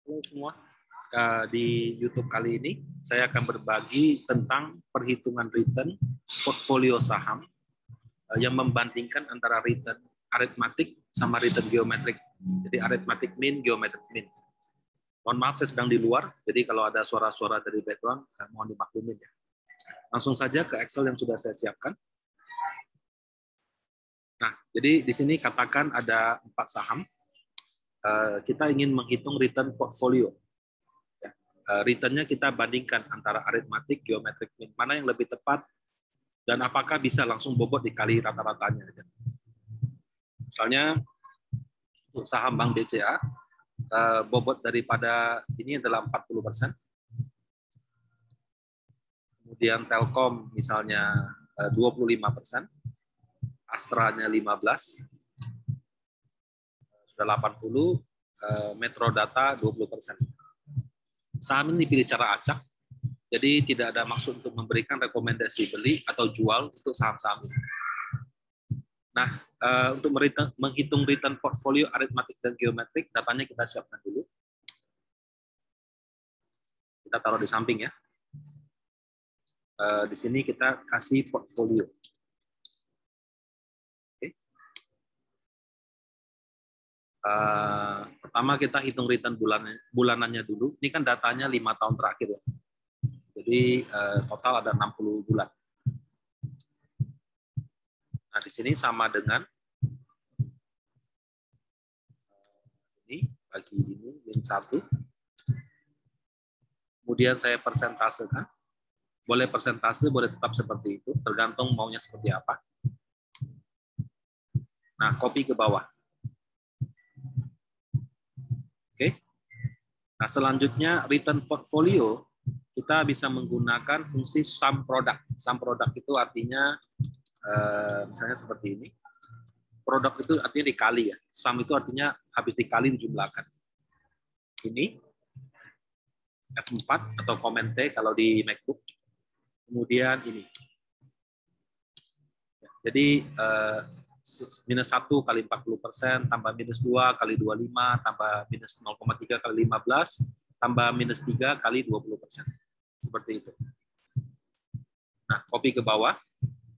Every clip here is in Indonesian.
Halo semua, di YouTube kali ini saya akan berbagi tentang perhitungan return portfolio saham yang membandingkan antara return aritmatik sama return geometrik. Jadi aritmatik mean, geometrik mean. Mohon maaf saya sedang di luar, jadi kalau ada suara-suara dari background mohon dimaklumin ya. Langsung saja ke Excel yang sudah saya siapkan. Nah, jadi di sini katakan ada 4 saham. Kita ingin menghitung return portfolio. Return-nya kita bandingkan antara aritmatik, geometrik mean, mana yang lebih tepat, dan apakah bisa langsung bobot dikali rata-ratanya. Misalnya, untuk saham Bank BCA, bobot daripada ini adalah 40%. Kemudian Telkom misalnya 25%, Astra-nya 15%, sudah 80%, Metrodata 20%. Saham ini dipilih secara acak, jadi tidak ada maksud untuk memberikan rekomendasi beli atau jual untuk saham-saham ini. Nah, untuk menghitung return portfolio aritmatik dan geometrik, datanya kita siapkan dulu. Kita taruh di samping ya. Di sini kita kasih portfolio. Oke. Pertama kita hitung return bulanannya dulu. Ini kan datanya 5 tahun terakhir ya. Jadi total ada 60 bulan. Nah, di sini sama dengan ini bagi ini min 1. Kemudian saya persentasekan. Boleh persentase, boleh tetap seperti itu, tergantung maunya seperti apa. Nah, copy ke bawah. Oke. Nah, selanjutnya return portfolio kita bisa menggunakan fungsi sum product. Sum product itu artinya misalnya seperti ini. Produk itu artinya dikali ya. Sum itu artinya habis dikali dijumlahkan. Ini F4 atau Command T kalau di MacBook. Kemudian ini. Jadi minus 1 kali 40%, tambah minus 2 kali 25, tambah minus 0,3 kali 15, tambah minus 3 kali 20%. Seperti itu. Nah, copy ke bawah,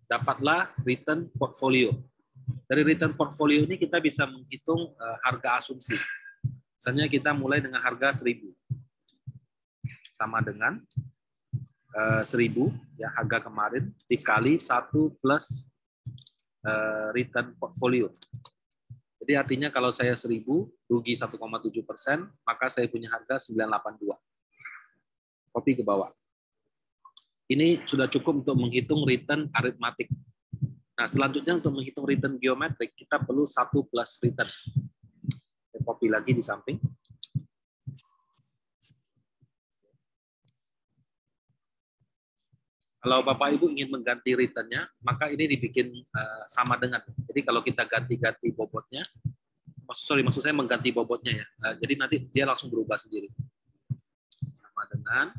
dapatlah return portfolio. Dari return portfolio ini kita bisa menghitung harga asumsi. Misalnya kita mulai dengan harga 1.000. Sama dengan 1.000, ya harga kemarin, dikali 1 plus return portfolio. Jadi artinya kalau saya 1.000, rugi 1,7%, maka saya punya harga 982. Copy ke bawah. Ini sudah cukup untuk menghitung return aritmatik. Nah, selanjutnya untuk menghitung return geometrik, kita perlu 1 plus return. Saya copy lagi di samping. Kalau Bapak Ibu ingin mengganti return-nya, maka ini dibikin sama dengan. Jadi kalau kita ganti-ganti bobotnya, maksud saya mengganti bobotnya ya. Jadi nanti dia langsung berubah sendiri. Sama dengan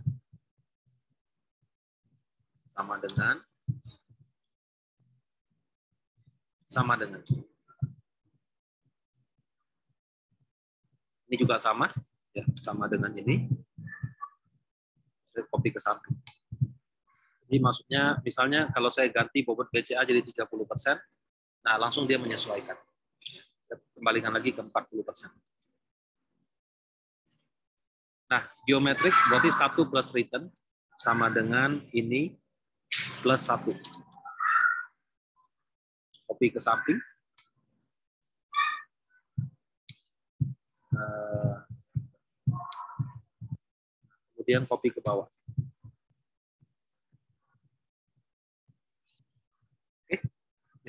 ini juga sama ya, sama dengan ini. Saya copy ke samping. Jadi maksudnya misalnya kalau saya ganti bobot BCA jadi 30%, nah langsung dia menyesuaikan. Saya kembalikan lagi ke 40%. Nah, geometrik berarti 1 plus return sama dengan ini plus 1. Copy ke samping. Kemudian copy ke bawah. Oke.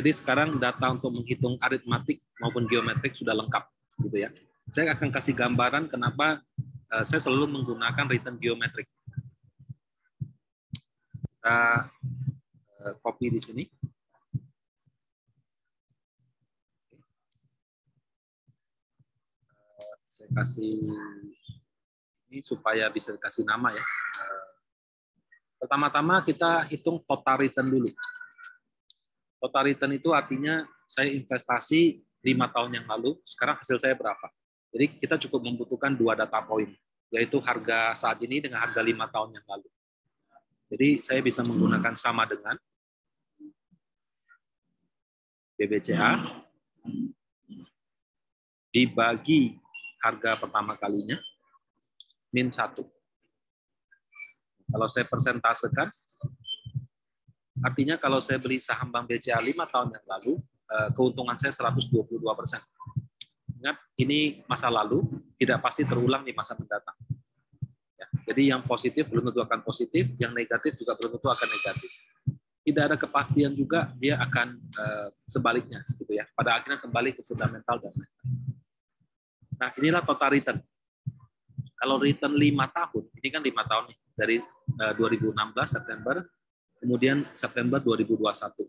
Jadi sekarang data untuk menghitung aritmatik maupun geometrik sudah lengkap, gitu ya. Saya akan kasih gambaran kenapa saya selalu menggunakan return geometrik. Kita copy di sini. Saya kasih ini supaya bisa dikasih nama ya. Pertama-tama kita hitung total return dulu. Total return itu artinya saya investasi 5 tahun yang lalu, sekarang hasil saya berapa. Jadi kita cukup membutuhkan 2 data point. yaitu harga saat ini dengan harga 5 tahun yang lalu. Jadi saya bisa menggunakan sama dengan BBCA dibagi harga pertama kalinya min 1. Kalau saya persentasekan, artinya kalau saya beli saham Bank BCA 5 tahun yang lalu, keuntungan saya 122%. Ingat, ini masa lalu, tidak pasti terulang di masa mendatang. Ya, jadi yang positif belum tentu akan positif, yang negatif juga belum tentu akan negatif. Tidak ada kepastian juga dia akan sebaliknya, gitu ya. Pada akhirnya kembali ke fundamental dan lain-lain. Nah, inilah total return. Kalau return 5 tahun, ini kan 5 tahun nih, dari 2016 September, kemudian September 2021.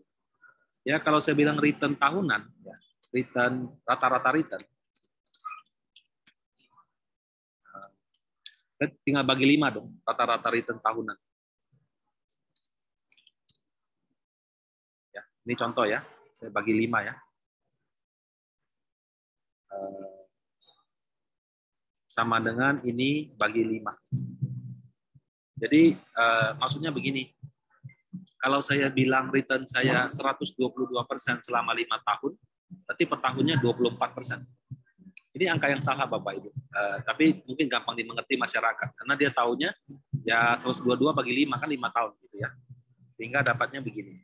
Ya, kalau saya bilang return tahunan, ya, return rata-rata return, tinggal bagi 5 dong, rata-rata return tahunan. Ya, ini contoh ya, saya bagi 5 ya. Sama dengan ini bagi 5. Jadi maksudnya begini, kalau saya bilang return saya 122% selama 5 tahun, berarti per tahunnya 24%. Ini angka yang salah Bapak Ibu. Tapi mungkin gampang dimengerti masyarakat karena dia tahunya ya 122 bagi 5 kan 5 tahun gitu ya. Sehingga dapatnya begini.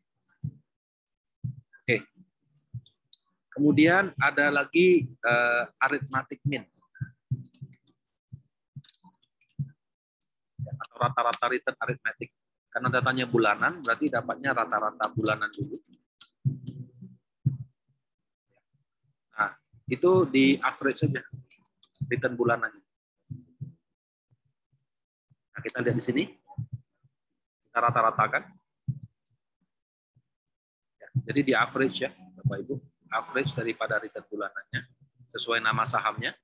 Oke. Kemudian ada lagi arithmetic mean. Atau rata-rata return arithmetic. Karena datanya bulanan, berarti dapatnya rata-rata bulanan dulu. Nah, itu di average saja. Return bulanannya. Nah, kita lihat di sini. Kita rata-ratakan. Ya, jadi di average ya, Bapak Ibu. Average daripada return bulanannya. Sesuai nama sahamnya.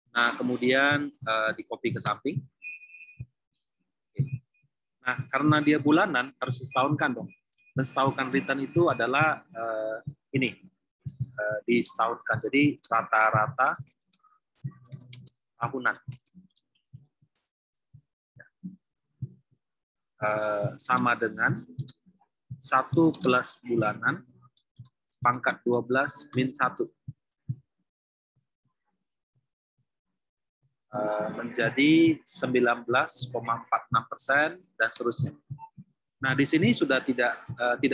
Nah, kemudian di copy ke samping. Nah, karena dia bulanan, harus disetahunkan dong. Dan setahunkan return itu adalah ini. Disetahunkan. Jadi rata-rata tahunan. Sama dengan 1 plus bulanan pangkat 12 min 1. Menjadi 19,46% dan seterusnya. Nah, di sini sudah tidak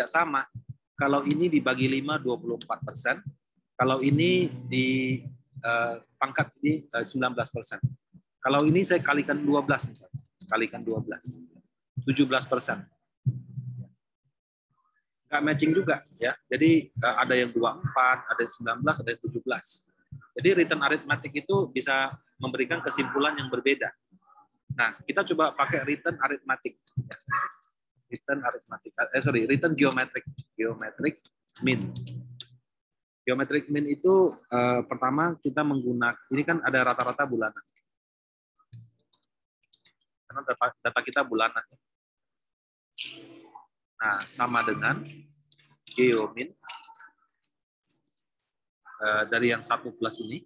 sama. Kalau ini dibagi 5, 24%. Kalau ini di pangkat ini 19%. Kalau ini saya kalikan 12 misalnya. Kalikan 12. 17%. Nggak matching juga ya. Jadi ada yang 24, ada yang 19, ada yang 17. Jadi return arithmetic itu bisa memberikan kesimpulan yang berbeda. Nah, kita coba pakai return arithmetic. Return geometric mean. Geometric mean itu pertama kita menggunakan, ini kan ada rata-rata bulanan. Karena data kita bulanan. Nah, sama dengan geomin dari yang 1 plus ini.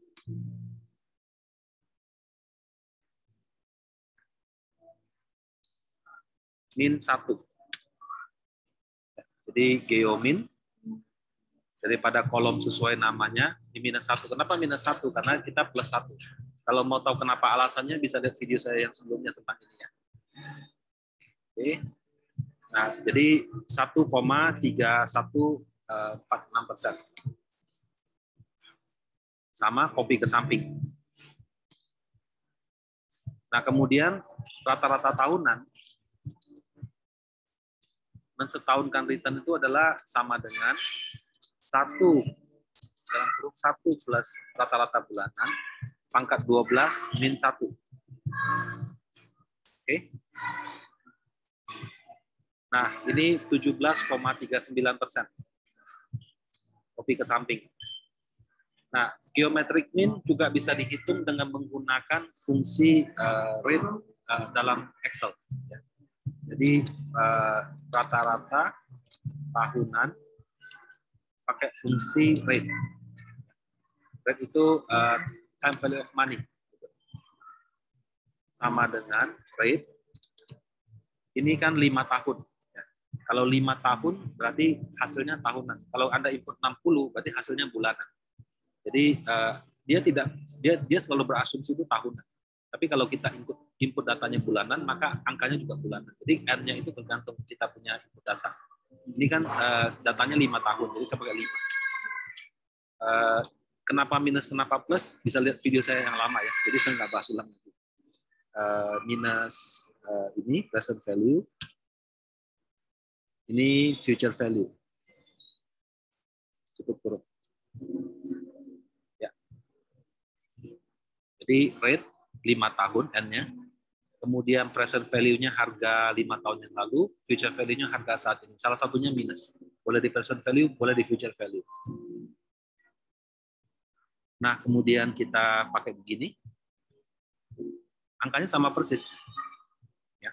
Min 1. Jadi geomin daripada kolom sesuai namanya di minus 1. Kenapa minus 1? Karena kita plus 1. Kalau mau tahu kenapa alasannya bisa lihat video saya yang sebelumnya tentang ini ya. Oke. Nah, jadi 1,3146%. Sama copy ke samping. Nah, kemudian rata-rata tahunan mensetahunkan return itu adalah sama dengan 1 plus rata-rata bulanan pangkat 12 min 1. Oke. Nah, ini 17,39%. Copy ke samping. Nah, geometric mean juga bisa dihitung dengan menggunakan fungsi rate dalam Excel. Jadi rata-rata tahunan pakai fungsi rate. Rate itu time value of money. sama dengan rate. Ini kan 5 tahun. Ya. Kalau 5 tahun berarti hasilnya tahunan. Kalau Anda input 60 berarti hasilnya bulanan. Jadi dia selalu berasumsi itu tahunan. Tapi kalau kita input datanya bulanan, maka angkanya juga bulanan. Jadi R-nya itu tergantung kita punya input data. Ini kan datanya 5 tahun, jadi saya pakai 5. Kenapa minus, kenapa plus? Bisa lihat video saya yang lama ya. Jadi saya nggak bahas ulang. Minus ini present value, ini future value. Cukup kurang. Ya. Jadi rate 5 tahun N-nya, kemudian present value-nya harga 5 tahun yang lalu, future value-nya harga saat ini. Salah satunya minus. Boleh di present value, boleh di future value. Nah, kemudian kita pakai begini. Angkanya sama persis. Ya.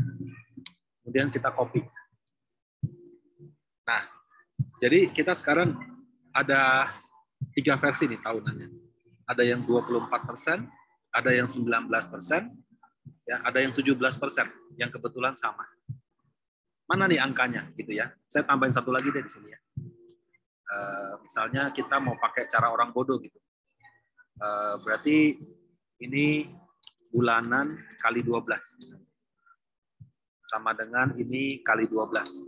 Kemudian kita copy. Nah, jadi kita sekarang ada 3 versi nih tahunannya. Ada yang 24%, ada yang 19%, ya, ada yang 17%, yang kebetulan sama. Mana nih angkanya, gitu ya? Saya tambahin satu lagi deh di sini ya. Misalnya kita mau pakai cara orang bodoh gitu. Berarti ini bulanan kali 12. Sama dengan ini kali 12.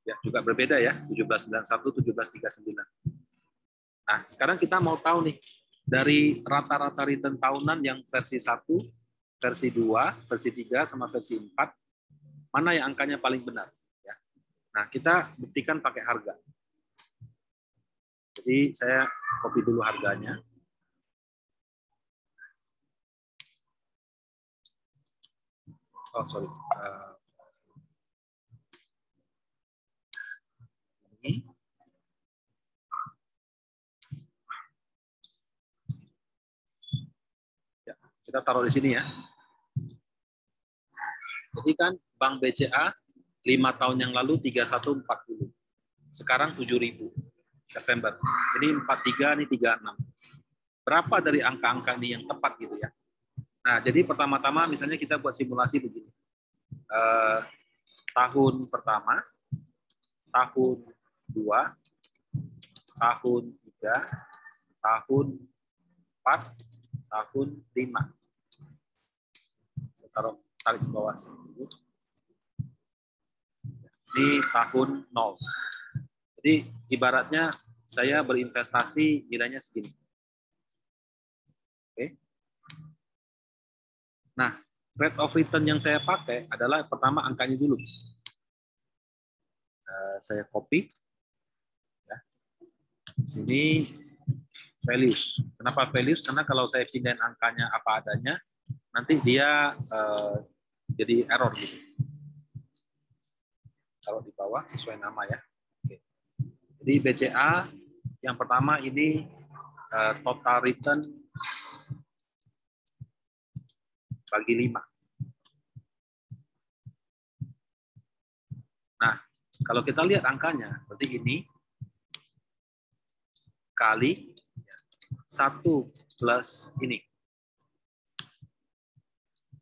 Ya, juga berbeda ya, 1791, 1739. Nah, sekarang kita mau tahu nih, dari rata-rata return tahunan yang versi 1, versi 2, versi 3, sama versi 4, mana yang angkanya paling benar. Ya. Nah, kita buktikan pakai harga. Jadi, saya copy dulu harganya. Oh, sorry. Ini. Kita taruh di sini ya. Jadi kan Bank BCA 5 tahun yang lalu 3140. Sekarang 7.000 September. Ini 43, ini 36. Berapa dari angka-angka ini yang tepat gitu ya? Nah, jadi pertama-tama misalnya kita buat simulasi begini. Tahun pertama, tahun 2, tahun 3, tahun 4, tahun 5. Tarik ke bawah sini. Ini tahun 0. Jadi ibaratnya saya berinvestasi nilainya segini. Oke. Nah, rate of return yang saya pakai adalah pertama angkanya dulu. Saya copy. Ya. Sini values. Kenapa values? Karena kalau saya pindahin angkanya apa adanya, nanti dia jadi error gitu. Kalau di bawah sesuai nama ya. Oke. Jadi BCA yang pertama ini total return bagi 5. Nah, kalau kita lihat angkanya, berarti ini kali 1 plus ini.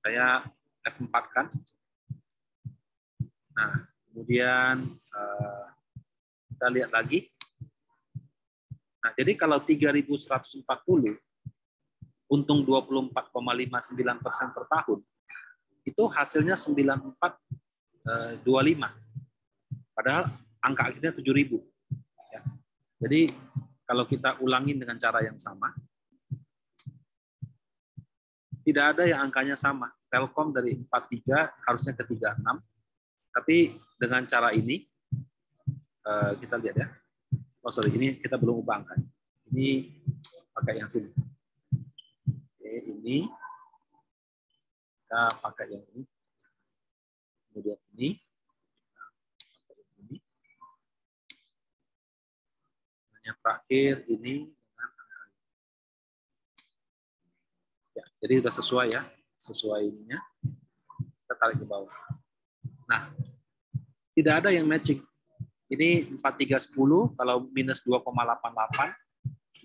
Saya F4 kan. Nah, kemudian kita lihat lagi. Nah, jadi kalau 3.140 untung 24,59% per tahun, itu hasilnya 9425. Padahal angka akhirnya 7.000. Ya. Jadi kalau kita ulangin dengan cara yang sama, tidak ada yang angkanya sama. Telkom dari 43 harusnya ke 36. Tapi dengan cara ini, kita lihat ya. Oh sorry, ini kita belum ubah angka. Ini pakai yang sini. Oke, ini kita pakai yang ini. Kemudian ini. Yang terakhir ini dengan angka. Ya, jadi sudah sesuai ya, sesuai ininya. Kita tarik ke bawah. Nah, tidak ada yang matching. Ini 4310 kalau minus 2,88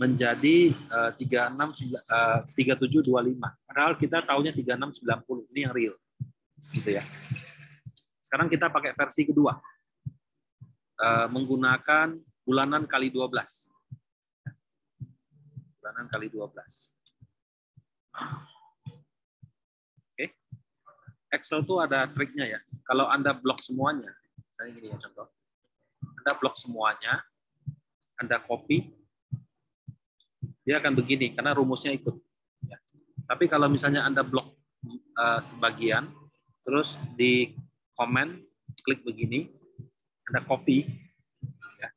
menjadi 3725. Padahal kita tahunya 3690. Ini yang real. Gitu ya. Sekarang kita pakai versi kedua. Menggunakan bulanan kali 12. Bulanan kali 12. Oke. Excel tuh ada triknya ya. Kalau Anda blok semuanya, misalnya gini ya contoh. Anda blok semuanya, Anda copy, dia akan begini karena rumusnya ikut. Ya. Tapi kalau misalnya Anda blok sebagian, terus di comment, klik begini, Anda copy, ya,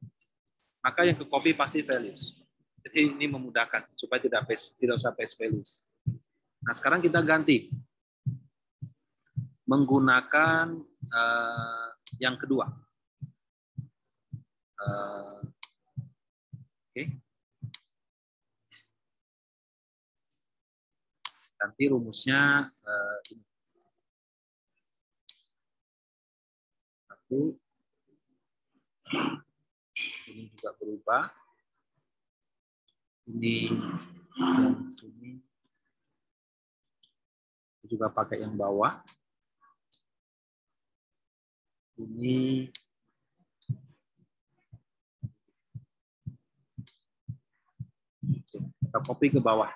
maka yang ke copy pasti values. Jadi ini memudahkan supaya tidak usah paste values. Nah sekarang kita ganti menggunakan yang kedua. Oke. Ganti rumusnya ini. Satu. Ini juga berubah. Ini yang sini juga pakai yang bawah. Ini kita copy ke bawah.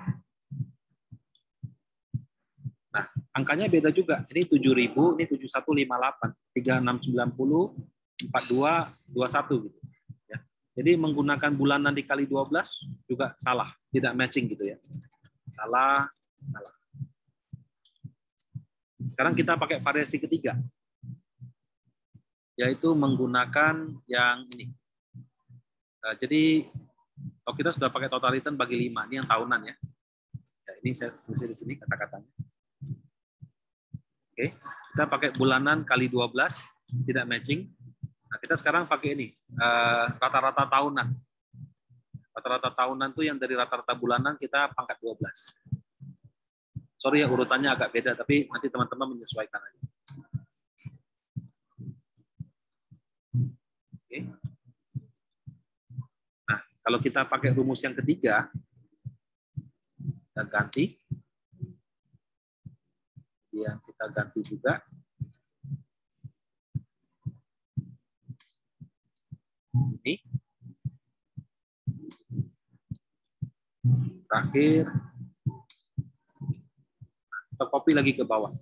Nah, angkanya beda juga. Ini 7.000, ini 7158, 3690, 4221 gitu. Ya. Jadi menggunakan bulanan dikali 12 juga salah, tidak matching gitu ya. Salah. Sekarang kita pakai variasi ketiga. Yaitu menggunakan yang ini. Jadi kalau kita sudah pakai total return bagi 5, ini yang tahunan ya. Ya ini saya tulis di sini kata-katanya. Oke, kita pakai bulanan kali 12, tidak matching. Nah, kita sekarang pakai ini, rata-rata tahunan. Rata-rata tahunan itu yang dari rata-rata bulanan kita pangkat 12. Sorry ya, urutannya agak beda, tapi nanti teman-teman menyesuaikan aja. Oke. Nah, kalau kita pakai rumus yang ketiga, kita ganti. Yang kita ganti juga. Ini. Terakhir. Kita copy lagi ke bawah.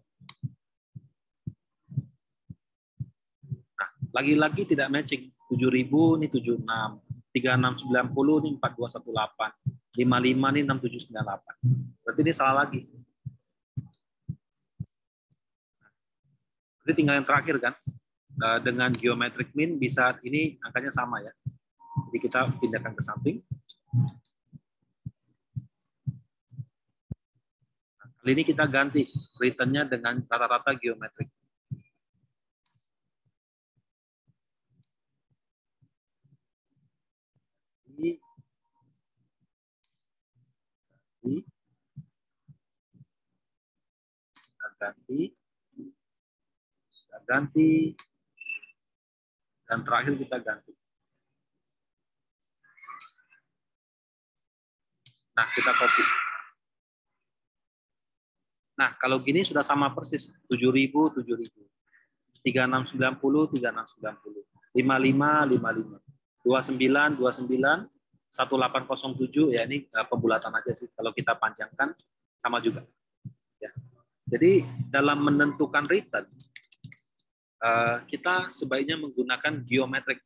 Nah, lagi-lagi tidak matching. 7.000 ini 76, 3690 ini 4218, 55 ini 6798. Berarti ini salah lagi. Jadi tinggal yang terakhir kan. Dengan geometric mean bisa ini angkanya sama ya. Jadi kita pindahkan ke samping. Kali ini kita ganti return-nya dengan rata-rata geometric. Ini ganti, dan terakhir kita ganti. Nah, kita copy. Nah, kalau gini sudah sama persis, 7.000, 7.000. 3690, 3690. 55, 55. 29, 29. 1807, ya ini pembulatan aja sih. Kalau kita panjangkan, sama juga. Ya. Jadi, dalam menentukan return, kita sebaiknya menggunakan geometric.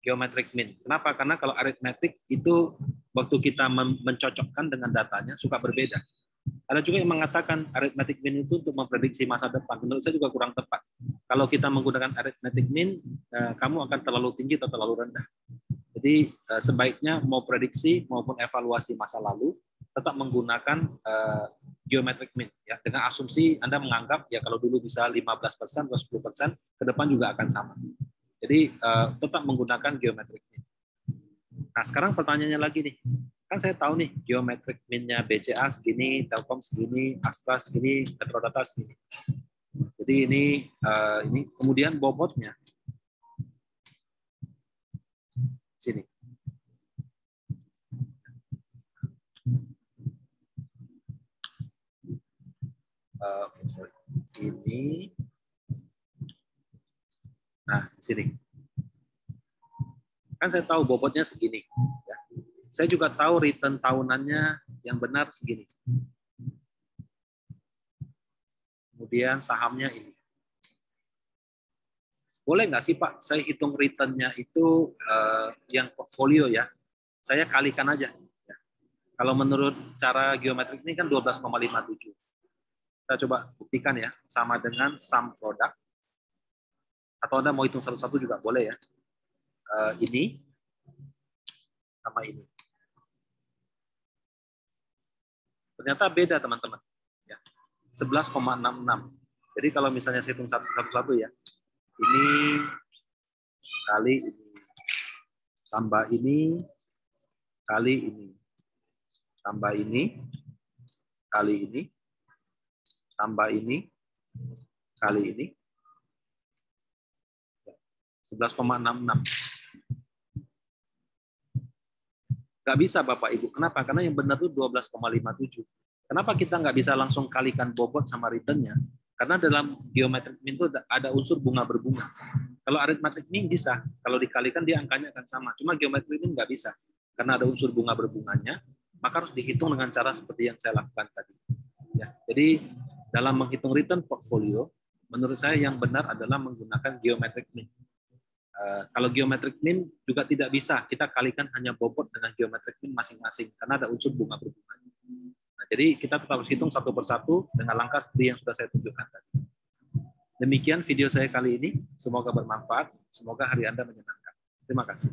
Geometric mean. Kenapa? Karena kalau arithmetic itu waktu kita mencocokkan dengan datanya suka berbeda. Ada juga yang mengatakan arithmetic mean itu untuk memprediksi masa depan. Menurut saya juga kurang tepat. Kalau kita menggunakan arithmetic mean, kamu akan terlalu tinggi atau terlalu rendah. Jadi sebaiknya mau prediksi maupun evaluasi masa lalu tetap menggunakan geometric mean. Ya, dengan asumsi Anda menganggap ya kalau dulu bisa 15% atau 10%, ke depan juga akan sama. Jadi tetap menggunakan geometric mean. Nah sekarang pertanyaannya lagi nih, kan saya tahu nih geometric mean-nya BCA segini, Telkom segini, Astra segini, Metrodata segini. Jadi ini kemudian bobotnya sini. sorry. Ini. Nah, di sini. Kan saya tahu bobotnya segini. Ya. Saya juga tahu return tahunannya yang benar segini. Kemudian sahamnya ini. Boleh nggak sih Pak, saya hitung return-nya itu yang portfolio ya. Saya kalikan aja. Ya. Kalau menurut cara geometrik ini kan 12,57. Kita coba buktikan ya, sama dengan sum product. Atau Anda mau hitung satu-satu juga boleh ya. Ini sama ini. Ternyata beda teman-teman. Ya. 11,66. Jadi kalau misalnya saya hitung satu-satu ya, ini kali ini, tambah ini, kali ini, tambah ini, kali ini, tambah ini, kali ini, 11,66. Nggak bisa Bapak Ibu. Kenapa? Karena yang benar itu 12,57. Kenapa kita nggak bisa langsung kalikan bobot sama returnnya? Karena dalam geometric mean itu ada unsur bunga berbunga. Kalau arithmetic mean bisa, kalau dikalikan dia angkanya akan sama. Cuma geometric mean nggak bisa, karena ada unsur bunga berbunganya, maka harus dihitung dengan cara seperti yang saya lakukan tadi. Ya, jadi dalam menghitung return portfolio, menurut saya yang benar adalah menggunakan geometric mean. Kalau geometric mean juga tidak bisa, kita kalikan hanya bobot dengan geometric mean masing-masing, karena ada unsur bunga berbunga. Nah, jadi kita tetap harus hitung satu persatu dengan langkah seperti yang sudah saya tunjukkan tadi. Demikian video saya kali ini, semoga bermanfaat, semoga hari Anda menyenangkan. Terima kasih.